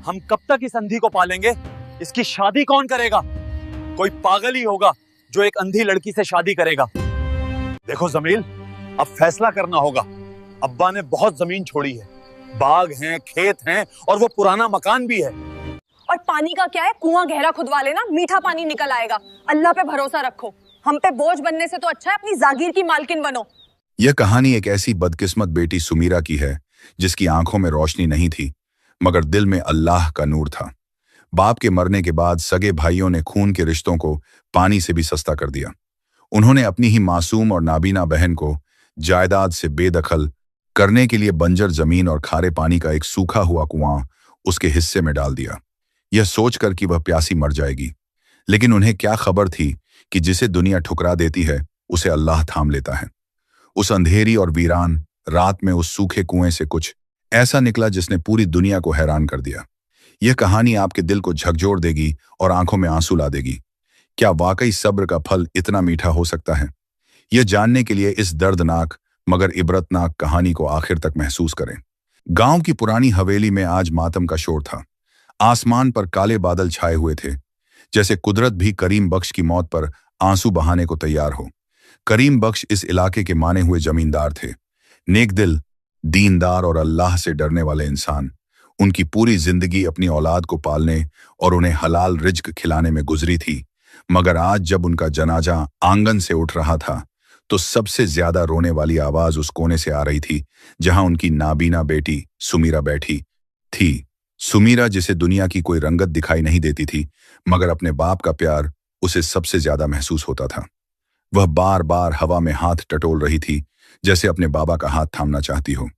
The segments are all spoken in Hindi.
हम कब तक इस अंधी को पालेंगे? इसकी शादी कौन करेगा? कोई पागल ही होगा जो एक अंधी लड़की से शादी करेगा। देखो जमील, अब फैसला करना होगा। अब्बा ने बहुत जमीन छोड़ी है, बाग हैं, खेत हैं और वो पुराना मकान भी है। और पानी का क्या है, कुआं गहरा खुदवा लेना, मीठा पानी निकल आएगा। अल्लाह पे भरोसा रखो, हम पे बोझ बनने से तो अच्छा है अपनी जागीर की मालकिन बनो। यह कहानी एक ऐसी बदकिस्मत बेटी सुमीरा की है जिसकी आंखों में रोशनी नहीं थी मगर दिल में अल्लाह का नूर था। बाप के मरने के बाद सगे भाइयों ने खून के रिश्तों को पानी से भी सस्ता कर दिया। उन्होंने अपनी ही मासूम और नाबीना बहन को जायदाद से बेदखल करने के लिए बंजर जमीन और खारे पानी का एक सूखा हुआ कुआं उसके हिस्से में डाल दिया, यह सोचकर कि वह प्यासी मर जाएगी। लेकिन उन्हें क्या खबर थी कि जिसे दुनिया ठुकरा देती है उसे अल्लाह थाम लेता है। उस अंधेरी और वीरान रात में उस सूखे कुएं से कुछ ऐसा निकला जिसने पूरी दुनिया को हैरान कर दिया। यह कहानी आपके दिल को झकझोर देगी और आंखों में आंसू ला देगी। क्या वाकई सब्र का फल इतना मीठा हो सकता है? यह जानने के लिए इस दर्दनाक मगर इबरतनाक कहानी को आखिर तक महसूस करें। गांव की पुरानी हवेली में आज मातम का शोर था। आसमान पर काले बादल छाए हुए थे, जैसे कुदरत भी करीम बख्श की मौत पर आंसू बहाने को तैयार हो। करीम बख्श इस इलाके के माने हुए जमींदार थे, नेक दिल, दीनदार और अल्लाह से डरने वाले इंसान। उनकी पूरी जिंदगी अपनी औलाद को पालने और उन्हें हलाल रिज्क खिलाने में गुजरी थी, मगर आज जब उनका जनाजा आंगन से उठ रहा था तो सबसे ज्यादा रोने वाली आवाज उस कोने से आ रही थी जहां उनकी नाबीना बेटी सुमीरा बैठी थी। सुमीरा जिसे दुनिया की कोई रंगत दिखाई नहीं देती थी, मगर अपने बाप का प्यार उसे सबसे ज्यादा महसूस होता था। वह बार बार हवा में हाथ टटोल रही थी जैसे अपने बाबा का हाथ थामना चाहती हो।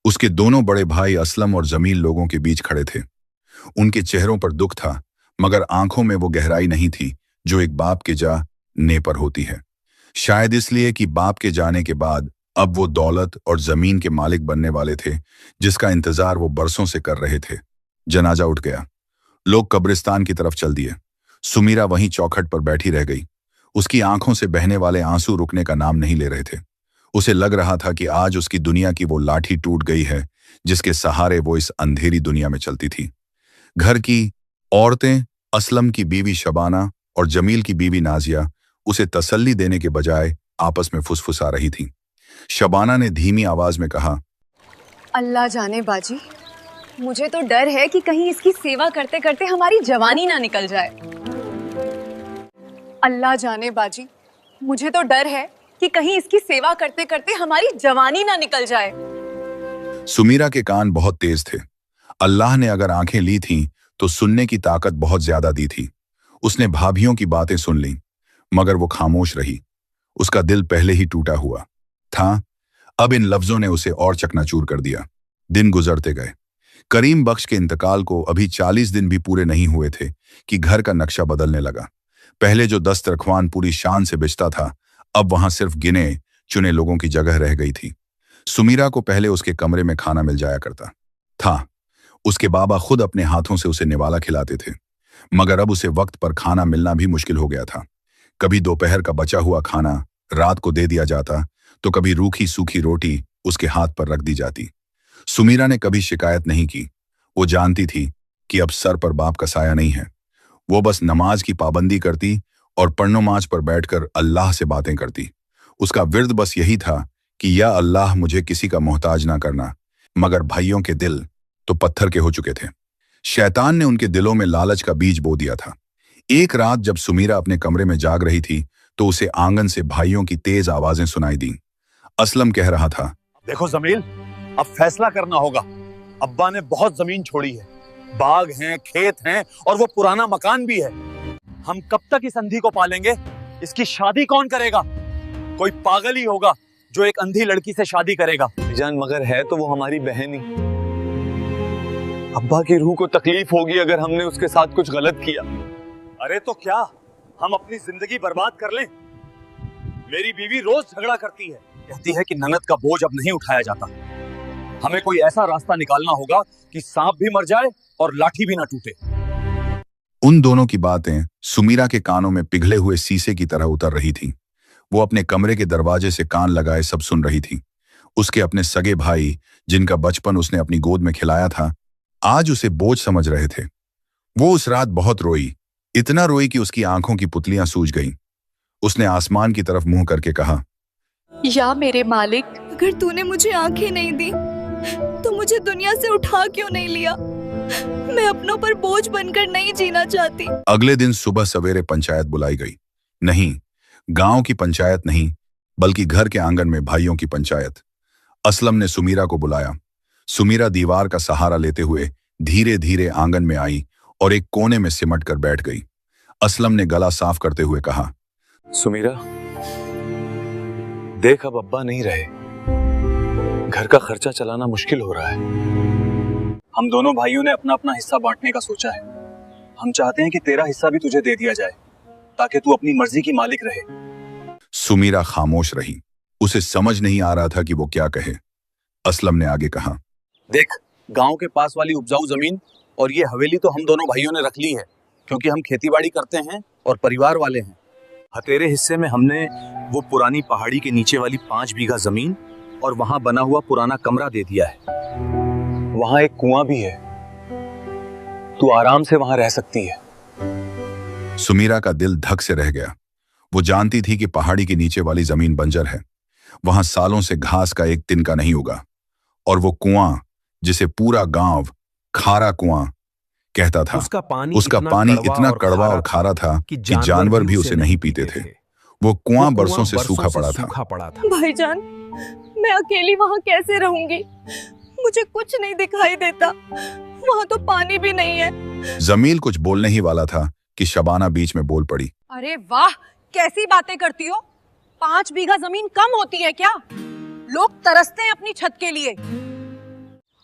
उसके दोनों बड़े भाई असलम और जमील लोगों के बीच खड़े थे। उनके चेहरों पर दुख था मगर आंखों में वो गहराई नहीं थी जो एक बाप के जाने पर होती है। शायद इसलिए कि बाप के जाने के बाद अब वो दौलत और जमीन के मालिक बनने वाले थे जिसका इंतजार वो बरसों से कर रहे थे। जनाजा उठ गया, लोग कब्रिस्तान की तरफ चल दिए। सुमीरा वहीं चौखट पर बैठी रह गई। उसकी आंखों से बहने वाले आंसू रुकने का नाम नहीं ले रहे थे। उसे लग रहा था कि आज उसकी दुनिया की वो लाठी टूट गई है जिसके सहारे वो इस अंधेरी दुनिया में चलती थी। घर की औरतें, असलम की बीवी शबाना और जमील की बीवी नाजिया उसे तसल्ली देने के बजाय आपस में फुसफुसा रही थी। शबाना ने धीमी आवाज में कहा, अल्लाह जाने बाजी, मुझे तो डर है कि कहीं इसकी सेवा करते करते हमारी जवानी ना निकल जाए। अल्लाह जाने बाजी, मुझे तो डर है कि कहीं इसकी सेवा करते करते हमारी जवानी ना निकल जाए। सुमीरा के कान बहुत तेज थे। अल्लाह ने अगर आंखें ली थीं तो सुनने की ताकत बहुत ज्यादा दी थी। उसने भाभियों की बातें सुन लीं, मगर वो खामोश रही। उसका दिल पहले ही टूटा हुआ था, अब इन लफ्जों ने उसे और चकनाचूर कर दिया। दिन गुजरते गए। करीम बख्श के इंतकाल को अभी 40 दिन भी पूरे नहीं हुए थे कि घर का नक्शा बदलने लगा। पहले जो दस्तरख्वान पूरी शान से बिछता था, अब वहां सिर्फ गिने चुने लोगों की जगह रह गई थी। सुमीरा को पहले उसके कमरे में खाना मिल जाया करता था। उसके बाबा खुद अपने हाथों से उसे निवाला खिलाते थे, मगर अब उसे वक्त पर खाना मिलना भी मुश्किल हो गया था। कभी दोपहर का बचा हुआ खाना रात को दे दिया जाता तो कभी रूखी सूखी रोटी उसके हाथ पर रख दी जाती। सुमीरा ने कभी शिकायत नहीं की। वो जानती थी कि अब सर पर बाप का साया नहीं है। वो बस नमाज की पाबंदी करती और पन्नोमाज पर बैठकर अल्लाह से बातें करती। उसका विर्द बस यही था कि या अल्लाह मुझे किसी का मोहताज ना करना। मगर भाइयों के दिल तो पत्थर के हो चुके थे। शैतान ने उनके दिलों में लालच का बीज बो दिया था। एक रात जब सुमीरा अपने कमरे में जाग रही थी तो उसे आंगन से भाइयों की तेज आवाजें सुनाई दी। असलम कह रहा था, देखो जमील, अब फैसला करना होगा। अब्बा ने बहुत जमीन छोड़ी है, बाग हैं, खेत हैं और वो पुराना मकान भी है। हम कब तक इस अंधी को पालेंगे? इसकी शादी कौन करेगा? कोई पागल ही होगा जो एक अंधी लड़की से शादी करेगा। जान, मगर है तो वो हमारी बहन ही। अब्बा की रूह को तकलीफ होगी अगर हमने उसके साथ कुछ गलत किया। अरे तो क्या हम अपनी जिंदगी बर्बाद कर लें? मेरी बीवी रोज झगड़ा करती है, कहती है कि ननद का बोझ अब नहीं उठाया जाता। हमें कोई ऐसा रास्ता निकालना होगा कि सांप भी मर जाए और लाठी भी ना टूटे। उन दोनों की बातें सुमीरा के कानों में पिघले हुए शीशे की तरह उतर रही थीं। वो अपने कमरे के दरवाजे से कान लगाए सब सुन रही थी। उसके अपने सगे भाई, जिनका बचपन उसने अपनी गोद में खिलाया था, आज उसे बोझ समझ रहे थे। वो उस रात बहुत रोई, इतना रोई कि उसकी आंखों की पुतलियां सूज गईं। उसने आसमान की तरफ मुंह करके कहा, या मेरे मालिक, अगर तूने मुझे आंखें नहीं दी तो मुझे दुनिया से उठा क्यों नहीं लिया? मैं अपनों पर बोझ बनकर नहीं जीना चाहती। अगले दिन सुबह सवेरे पंचायत बुलाई गई। नहीं, गांव की पंचायत नहीं, बल्कि घर के आंगन में भाइयों की पंचायत। असलम ने सुमीरा को बुलाया। सुमीरा दीवार का सहारा लेते हुए धीरे धीरे आंगन में आई और एक कोने में सिमट कर बैठ गई। असलम ने गला साफ करते हुए कहा, सुमीरा, देख अब अब्बा नहीं रहे, घर का खर्चा चलाना मुश्किल हो रहा है। हम दोनों भाइयों ने अपना अपना हिस्सा बांटने का सोचा है। हम चाहते हैं कि तेरा हिस्सा भी तुझे दे दिया जाए ताकि तू अपनी मर्जी की मालिक रहे। सुमीरा खामोश रही। उसे समझ नहीं आ रहा था कि वो क्या कहे। असलम ने आगे कहा, देख, गांव के पास वाली उपजाऊ जमीन और ये हवेली तो हम दोनों भाइयों ने रख ली है, क्योंकि हम खेतीबाड़ी करते हैं और परिवार वाले हैं। हतेरे हिस्से में हमने वो पुरानी पहाड़ी के नीचे वाली 5 बीघा जमीन और वहां बना हुआ पुराना कमरा दे दिया है। वहां एक कुआं भी है, तू आराम से वहां रह सकती है। सुमीरा का दिल धक से रह गया। वो जानती थी कि पहाड़ी के नीचे वाली जमीन बंजर है, वहां सालों से घास का एक तिनका नहीं उगा। और वो कुआं, जिसे पूरा गांव खारा कुआं कहता था, उसका पानी इतना कड़वा और खारा था कि जानवर भी उसे नहीं पीते थे। वो कुआं बरसों से सूखा पड़ा था। भाईजान, मैं अकेली वहाँ कैसे रहूंगी? मुझे कुछ नहीं दिखाई देता, वहाँ तो पानी भी नहीं है। जमील कुछ बोलने ही वाला था कि शबाना बीच में बोल पड़ी, अरे वाह, कैसी बातें करती हो? 5 बीघा जमीन कम होती है क्या? लोग तरसते हैं अपनी छत के लिए।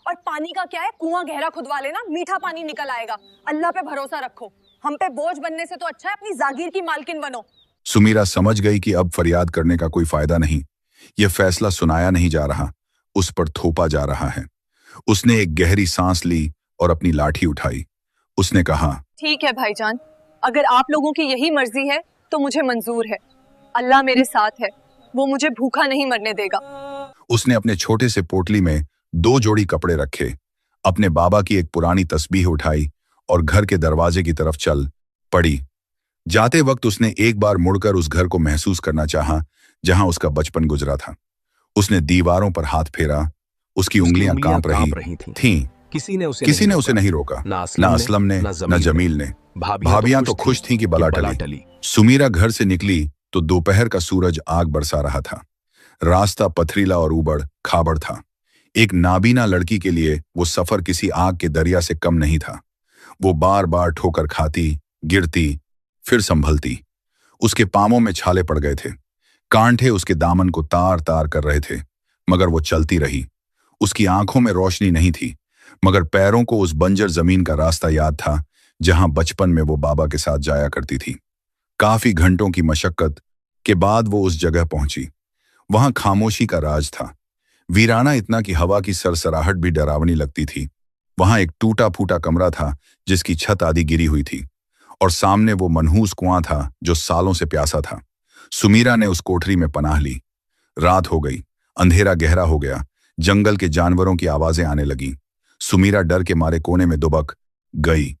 और पानी का क्या है, कुआं गहरा खुदवा लेना, मीठा पानी निकल आएगा। अल्लाह पे भरोसा रखो। हम पे बोझ बनने से तो अच्छा है अपनी जागीर की मालकिन बनो। सुमीरा समझ गई कि अब फरियाद करने का कोई फायदा नहीं। यह फैसला सुनाया नहीं जा रहा, उस पर थोपा जा रहा है। उसने एक गहरी सांस ली और अपनी लाठी उठाई। उसने कहा, ठीक है भाईजान, अगर आप लोगों की यही मर्जी है तो मुझे मंजूर है। अल्लाह मेरे साथ है, वो मुझे भूखा नहीं मरने देगा। उसने अपने छोटे से पोटली में 2 जोड़ी कपड़े रखे, अपने बाबा की एक पुरानी तस्बीह उठाई और घर के दरवाजे की तरफ चल पड़ी। जाते वक्त उसने एक बार मुड़कर उस घर को महसूस करना चाहा जहां उसका बचपन गुजरा था। उसने दीवारों पर हाथ फेरा, उसकी उंगलियां कांप रही थीं। किसी ने उसे नहीं रोका, ना असलम ने, न जमील ने। भाभियां तो खुश थीं कि बला टली। सुमीरा घर से निकली तो दोपहर का सूरज आग बरसा रहा था। रास्ता पथरीला और ऊबड़ खाबड़ था। एक नाबीना लड़की के लिए वो सफर किसी आग के दरिया से कम नहीं था। वो बार बार ठोकर खाती, गिरती, फिर संभलती। उसके पांवों में छाले पड़ गए थे, कांटे उसके दामन को तार तार कर रहे थे, मगर वो चलती रही। उसकी आंखों में रोशनी नहीं थी, मगर पैरों को उस बंजर जमीन का रास्ता याद था जहां बचपन में वो बाबा के साथ जाया करती थी। काफी घंटों की मशक्कत के बाद वो उस जगह पहुंची। वहां खामोशी का राज था, वीराना इतना कि हवा की सरसराहट भी डरावनी लगती थी। वहां एक टूटा फूटा कमरा था जिसकी छत आधी गिरी हुई थी, और सामने वो मनहूस कुआं था जो सालों से प्यासा था। सुमीरा ने उस कोठरी में पनाह ली। रात हो गई, अंधेरा गहरा हो गया, जंगल के जानवरों की आवाजें आने लगी। सुमीरा डर के मारे कोने में दुबक गई।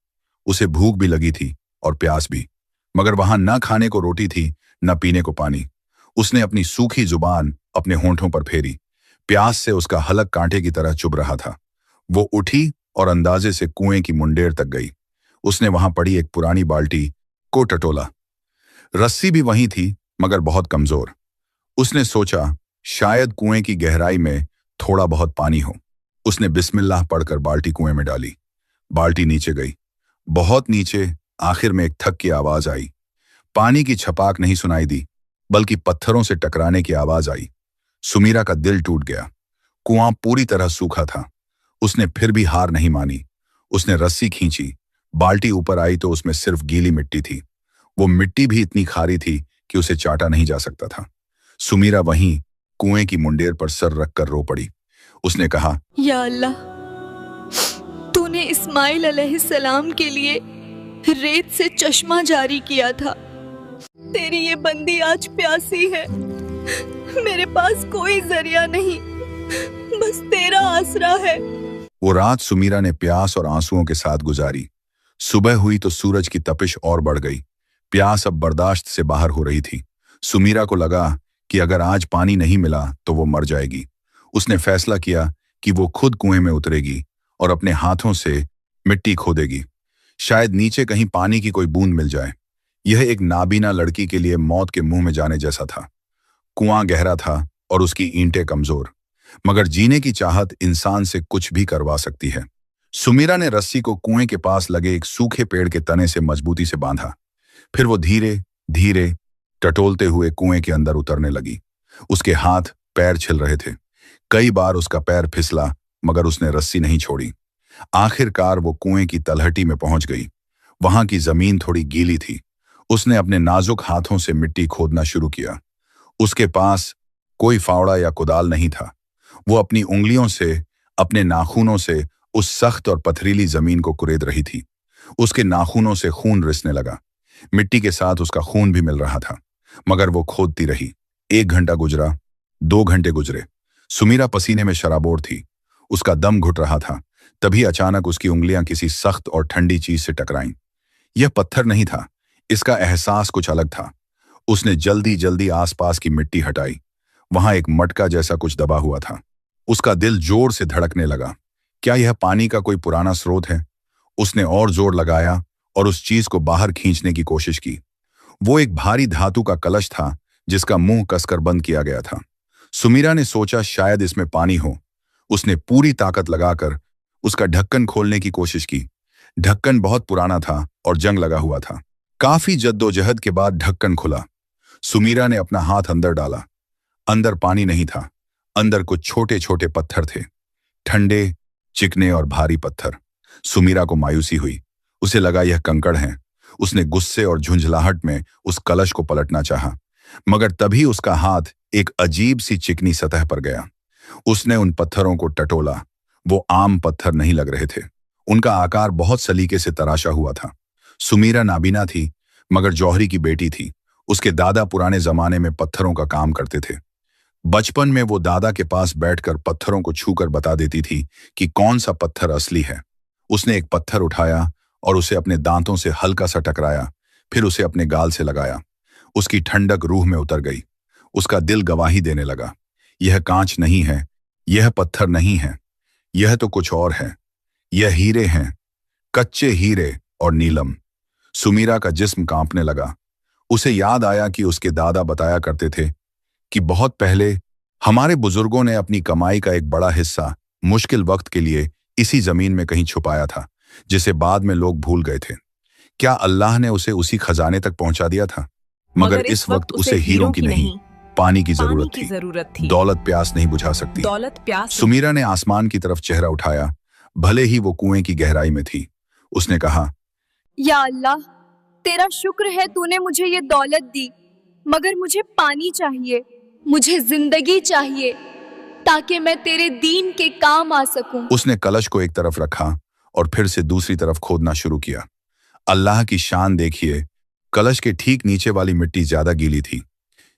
उसे भूख भी लगी थी और प्यास भी, मगर वहां न खाने को रोटी थी, न पीने को पानी। उसने अपनी सूखी जुबान अपने होंठों पर फेरी। प्यास से उसका हलक कांटे की तरह चुभ रहा था। वो उठी और अंदाजे से कुएं की मुंडेर तक गई। उसने वहां पड़ी एक पुरानी बाल्टी को टटोला। रस्सी भी वहीं थी, मगर बहुत कमजोर। उसने सोचा शायद कुएं की गहराई में थोड़ा बहुत पानी हो। उसने बिस्मिल्लाह पढ़कर बाल्टी कुएं में डाली। बाल्टी नीचे गई, बहुत नीचे। आखिर में एक थक की आवाज आई। पानी की छपाक नहीं सुनाई दी, बल्कि पत्थरों से टकराने की आवाज आई। सुमीरा का दिल टूट गया। कुआं पूरी तरह सूखा था। उसने फिर भी हार नहीं मानी। उसने रस्सी खींची। बाल्टी ऊपर आई तो उसमें सिर्फ गीली मिट्टी थी। वो मिट्टी भी इतनी खारी थी कि उसे चाटा नहीं जा सकता था। सुमीरा वहीं कुएं की मुंडेर पर सर रखकर रो पड़ी। उसने कहा, या अल्लाह, तूने इस्माइल अलैहिस्सलाम के लिए रेत से चश्मा जारी किया था। तेरी ये बंदी आज प्यासी है। मेरे पास कोई जरिया नहीं, बस तेरा आसरा है। वो रात सुमीरा ने प्यास और आंसुओं के साथ गुजारी। सुबह हुई तो सूरज की तपिश और बढ़ गई। प्यास अब बर्दाश्त से बाहर हो रही थी। सुमीरा को लगा कि अगर आज पानी नहीं मिला तो वो मर जाएगी। उसने फैसला किया कि वो खुद कुएं में उतरेगी और अपने हाथों से मिट्टी खोदेगी। शायद नीचे कहीं पानी की कोई बूंद मिल जाए। यह एक नाबीना लड़की के लिए मौत के मुंह में जाने जैसा था। कुआं गहरा था और उसकी ईंटें कमजोर, मगर जीने की चाहत इंसान से कुछ भी करवा सकती है। सुमीरा ने रस्सी को कुएं के पास लगे एक सूखे पेड़ के तने से मजबूती से बांधा। फिर वो धीरे धीरे टटोलते हुए कुएं के अंदर उतरने लगी। उसके हाथ पैर छिल रहे थे। कई बार उसका पैर फिसला, मगर उसने रस्सी नहीं छोड़ी। आखिरकार वो कुएं की तलहटी में पहुंच गई। वहां की जमीन थोड़ी गीली थी। उसने अपने नाजुक हाथों से मिट्टी खोदना शुरू किया। उसके पास कोई फावड़ा या कुदाल नहीं था। वो अपनी उंगलियों से, अपने नाखूनों से उस सख्त और पथरीली जमीन को कुरेद रही थी। उसके नाखूनों से खून रिसने लगा। मिट्टी के साथ उसका खून भी मिल रहा था, मगर वो खोदती रही। 1 घंटा गुजरा, 2 घंटे गुजरे। सुमीरा पसीने में शराबोर थी। उसका दम घुट रहा था। तभी अचानक उसकी उंगलियां किसी सख्त और ठंडी चीज से टकराईं। यह पत्थर नहीं था, इसका एहसास कुछ अलग था। उसने जल्दी जल्दी आसपास की मिट्टी हटाई। वहां एक मटका जैसा कुछ दबा हुआ था। उसका दिल जोर से धड़कने लगा। क्या यह पानी का कोई पुराना स्रोत है? उसने और जोर लगाया और उस चीज को बाहर खींचने की कोशिश की। वो एक भारी धातु का कलश था जिसका मुंह कसकर बंद किया गया था। सुमीरा ने सोचा शायद इसमें पानी हो। उसने पूरी ताकत लगाकर उसका ढक्कन खोलने की कोशिश की। ढक्कन बहुत पुराना था और जंग लगा हुआ था। काफी जद्दोजहद के बाद ढक्कन खुला। सुमीरा ने अपना हाथ अंदर डाला। अंदर पानी नहीं था। अंदर कुछ छोटे छोटे पत्थर थे, ठंडे, चिकने और भारी पत्थर। सुमीरा को मायूसी हुई। उसे लगा यह कंकड़ हैं। उसने गुस्से और झुंझलाहट में उस कलश को पलटना चाहा, मगर तभी उसका हाथ एक अजीब सी चिकनी सतह पर गया। उसने उन पत्थरों को टटोला। वो आम पत्थर नहीं लग रहे थे। उनका आकार बहुत सलीके से तराशा हुआ था। सुमीरा नाबीना थी, मगर जौहरी की बेटी थी। उसके दादा पुराने जमाने में पत्थरों का काम करते थे। बचपन में वो दादा के पास बैठकर पत्थरों को छूकर बता देती थी कि कौन सा पत्थर असली है। उसने एक पत्थर उठाया और उसे अपने दांतों से हल्का सा टकराया, फिर उसे अपने गाल से लगाया। उसकी ठंडक रूह में उतर गई। उसका दिल गवाही देने लगा, यह कांच नहीं है, यह पत्थर नहीं है, यह तो कुछ और है। यह हीरे हैं, कच्चे हीरे और नीलम। सुमीरा का जिस्म कांपने लगा। उसे याद आया कि उसके दादा बताया करते थे कि बहुत पहले हमारे बुजुर्गों ने अपनी कमाई का एक बड़ा हिस्सा मुश्किल वक्त के लिए इसी जमीन में कहीं छुपाया था, जिसे बाद में लोग भूल गए थे। क्या अल्लाह ने उसे उसी खजाने तक पहुंचा दिया था? मगर इस वक्त उसे हीरों की नहीं, पानी की जरूरत थी। दौलत प्यास नहीं बुझा सकती। सुमीरा ने आसमान की तरफ चेहरा उठाया, भले ही वो कुएं की गहराई में थी। उसने कहा, या अल्लाह, तेरा शुक्र है तूने मुझे ये दौलत दी, मगर मुझे पानी चाहिए, मुझे जिंदगी चाहिए, ताकि मैं तेरे दीन के काम आ सकूं। उसने कलश को एक तरफ रखा और फिर से दूसरी तरफ खोदना शुरू किया। अल्लाह की शान देखिए, कलश के ठीक नीचे वाली मिट्टी ज्यादा गीली थी।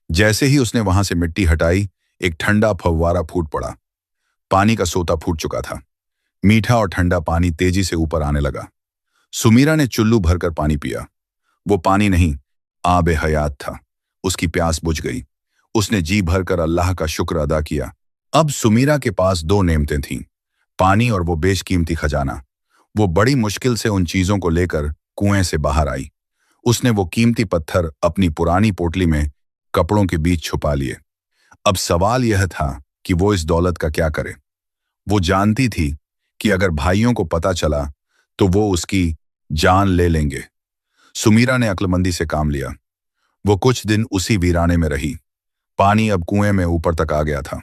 जैसे ही उसने वहां से मिट्टी हटाई, एक ठंडा फव्वारा फूट पड़ा। पानी का सोता फूट चुका था। मीठा और ठंडा पानी तेजी से ऊपर आने लगा। सुमीरा ने चुल्लू भरकर पानी पिया। वो पानी नहीं, आब हयात था। उसकी प्यास बुझ गई। उसने जी भरकर अल्लाह का शुक्र अदा किया। अब सुमीरा के पास 2 नेमतें थीं, पानी और वो बेशकीमती खजाना। वो बड़ी मुश्किल से उन चीजों को लेकर कुएं से बाहर आई। उसने वो कीमती पत्थर अपनी पुरानी पोटली में कपड़ों के बीच छुपा लिए। अब सवाल यह था कि वो इस दौलत का क्या करे। वो जानती थी कि अगर भाइयों को पता चला तो वो उसकी जान ले लेंगे। सुमीरा ने अक्लमंदी से काम लिया। वो कुछ दिन उसी वीराने में रही। पानी अब कुएं में ऊपर तक आ गया था।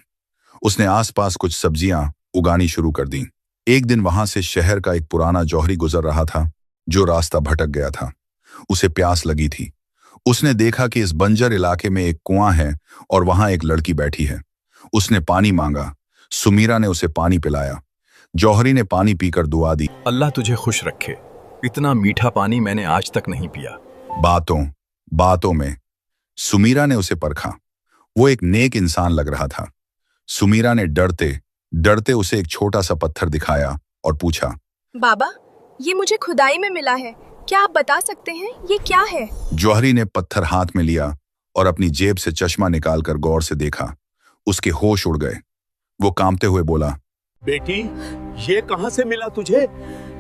उसने आसपास कुछ सब्जियां उगानी शुरू कर दी। एक दिन वहां से शहर का एक पुराना जौहरी गुजर रहा था, जो रास्ता भटक गया था। उसे प्यास लगी थी। उसने देखा कि इस बंजर इलाके में एक कुआं है और वहां एक लड़की बैठी है। उसने पानी मांगा। सुमीरा ने उसे पानी पिलाया। जौहरी ने पानी पीकर दुआ दी, अल्लाह तुझे खुश रखे, इतना मीठा पानी मैंने आज तक नहीं पिया। बातों में सुमीरा ने उसे परखा। वो एक नेक इंसान लग रहा था। सुमीरा ने डरते डरते उसे एक छोटा सा पत्थर दिखाया और पूछा, बाबा, ये मुझे खुदाई में मिला है, क्या आप बता सकते हैं ये क्या है? जौहरी ने पत्थर हाथ में लिया और अपनी जेब से चश्मा निकालकर गौर से देखा। उसके होश उड़ गए। वो कांपते हुए बोला, बेटी, ये कहां से मिला तुझे?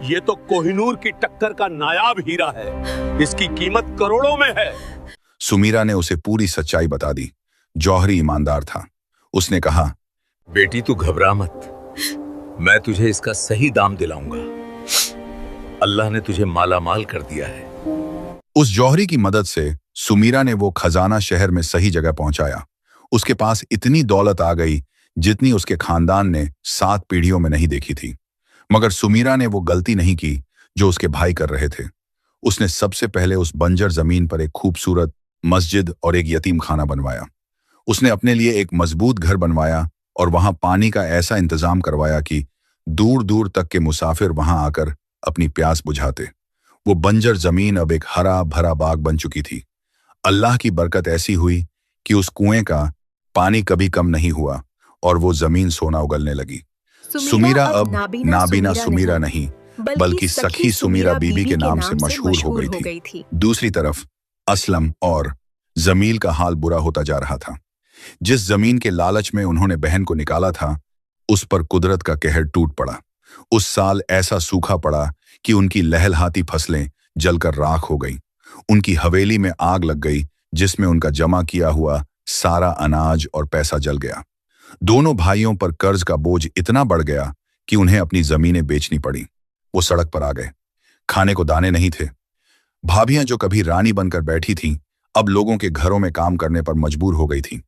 ये तो कोहिनूर की टक्कर का नायाब हीरा है। इसकी कीमत करोड़ों में है। सुमीरा ने उसे पूरी सच्चाई बता दी। जौहरी ईमानदार था। उसने कहा, बेटी तू घबरा मत, मैं तुझे इसका सही दाम दिलाऊंगा। अल्लाह ने तुझे माला माल कर दिया है। उस जौहरी की मदद से सुमीरा ने वो खजाना शहर में सही जगह पहुंचाया। उसके पास इतनी दौलत आ गई जितनी उसके खानदान ने 7 पीढ़ियों में नहीं देखी थी। मगर सुमीरा ने वो गलती नहीं की जो उसके भाई कर रहे थे। उसने सबसे पहले उस बंजर जमीन पर एक खूबसूरत मस्जिद और एक यतीम खाना बनवाया। उसने अपने लिए एक मजबूत घर बनवाया और वहां पानी का ऐसा इंतजाम करवाया कि दूर दूर तक के मुसाफिर वहां आकर अपनी प्यास बुझाते। वो बंजर जमीन अब एक हरा भरा बाग बन चुकी थी। अल्लाह की बरकत ऐसी हुई कि उस कुएं का पानी कभी कम नहीं हुआ और वो जमीन सोना उगलने लगी। सुमीरा अब नाबीना सुमीरा नहीं बल्कि सखी सुमीरा बीबी के नाम से मशहूर हो गई थी। दूसरी तरफ असलम और जमील का हाल बुरा होता जा रहा था। जिस जमीन के लालच में उन्होंने बहन को निकाला था, उस पर कुदरत का कहर टूट पड़ा। उस साल ऐसा सूखा पड़ा कि उनकी लहलहाती फसलें जलकर राख हो गईं। उनकी हवेली में आग लग गई जिसमें उनका जमा किया हुआ सारा अनाज और पैसा जल गया। दोनों भाइयों पर कर्ज का बोझ इतना बढ़ गया कि उन्हें अपनी जमीनें बेचनी पड़ी। वो सड़क पर आ गए। खाने को दाने नहीं थे। भाभियां जो कभी रानी बनकर बैठी थीं, अब लोगों के घरों में काम करने पर मजबूर हो गई थीं।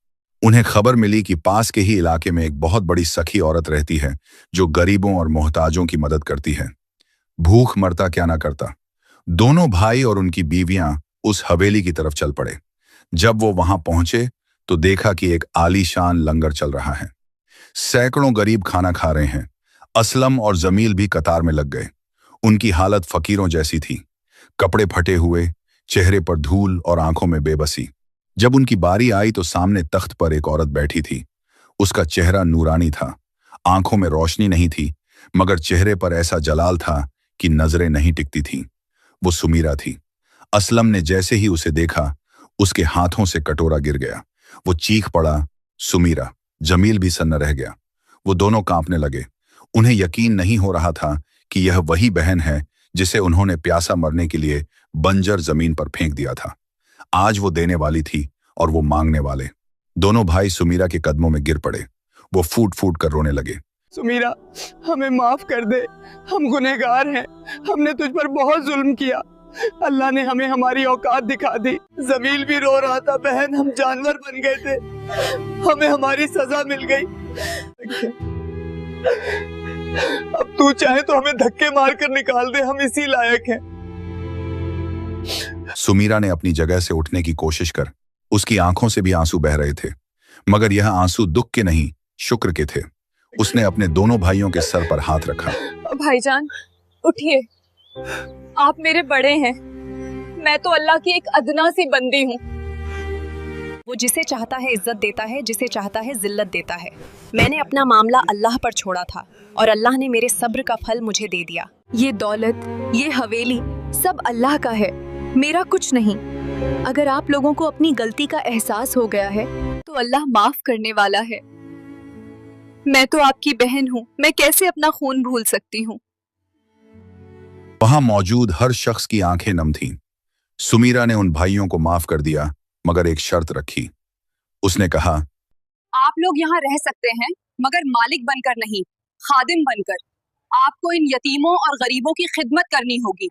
उन्हें खबर मिली कि पास के ही इलाके में एक बहुत बड़ी सखी औरत रहती है जो गरीबों और मोहताजों की मदद करती है। भूख मरता क्या ना करता। दोनों भाई और उनकी बीवियां उस हवेली की तरफ चल पड़े। जब वो वहां पहुंचे तो देखा कि एक आलीशान लंगर चल रहा है। सैकड़ों गरीब खाना खा रहे हैं। असलम और जमील भी कतार में लग गए। उनकी हालत फकीरों जैसी थी। कपड़े फटे हुए, चेहरे पर धूल और आंखों में बेबसी। जब उनकी बारी आई तो सामने तख्त पर एक औरत बैठी थी। उसका चेहरा नूरानी था। आंखों में रोशनी नहीं थी, मगर चेहरे पर ऐसा जलाल था कि नजरें नहीं टिकती थीं। वो सुमीरा थी। असलम ने जैसे ही उसे देखा, उसके हाथों से कटोरा गिर गया। वो चीख पड़ा, सुमीरा। जमील भी सन्न रह गया। वो दोनों कांपने लगे। उन्हें यकीन नहीं हो रहा था कि यह वही बहन है जिसे उन्होंने प्यासा मरने के लिए बंजर जमीन पर फेंक दिया था। आज वो देने वाली थी और वो मांगने वाले। दोनों भाई सुमीरा के कदमों में गिर पड़े। वो फूट फूट कर रोने लगे। सुमीरा, हमें माफ कर दे, हम गुनहगार हैं, हमने तुझ पर बहुत जुल्म किया। अल्लाह ने हमें हमारी औकात दिखा दी। जमील भी रो रहा था, बहन हम जानवर बन गए थे, हमें हमारी सजा मिल गई। अब तू चाहे तो हमें धक्के मारकर निकाल दे, हम इसी लायक हैं। सुमीरा ने अपनी जगह से उठने की कोशिश कर उसकी आंखों से भी आंसू बह रहे थे, मगर यह आंसू दुख के नहीं, शुक्र के थे। उसने अपने दोनों भाइयों के सर पर हाथ रखा। भाईजान उठिए, आप मेरे बड़े हैं, मैं तो अल्लाह की एक अदना सी बंदी हूँ। वो जिसे चाहता है इज्जत देता है, जिसे चाहता है जिल्लत देता है। मैंने अपना मामला अल्लाह पर छोड़ा था और अल्लाह ने मेरे सब्र का फल मुझे दे दिया। ये दौलत, ये हवेली सब अल्लाह का है, मेरा कुछ नहीं। अगर आप लोगों को अपनी गलती का एहसास हो गया है तो अल्लाह माफ करने वाला है। मैं तो आपकी बहन हूँ, मैं कैसे अपना खून भूल सकती हूँ। वहां मौजूद हर शख्स की आंखें नम थीं। सुमीरा ने उन भाइयों को माफ कर दिया, मगर एक शर्त रखी। उसने कहा, आप लोग यहाँ रह सकते हैं, मगर मालिक बनकर नहीं, खादिम बनकर। आपको इन यतीमों और गरीबों की खिदमत करनी होगी।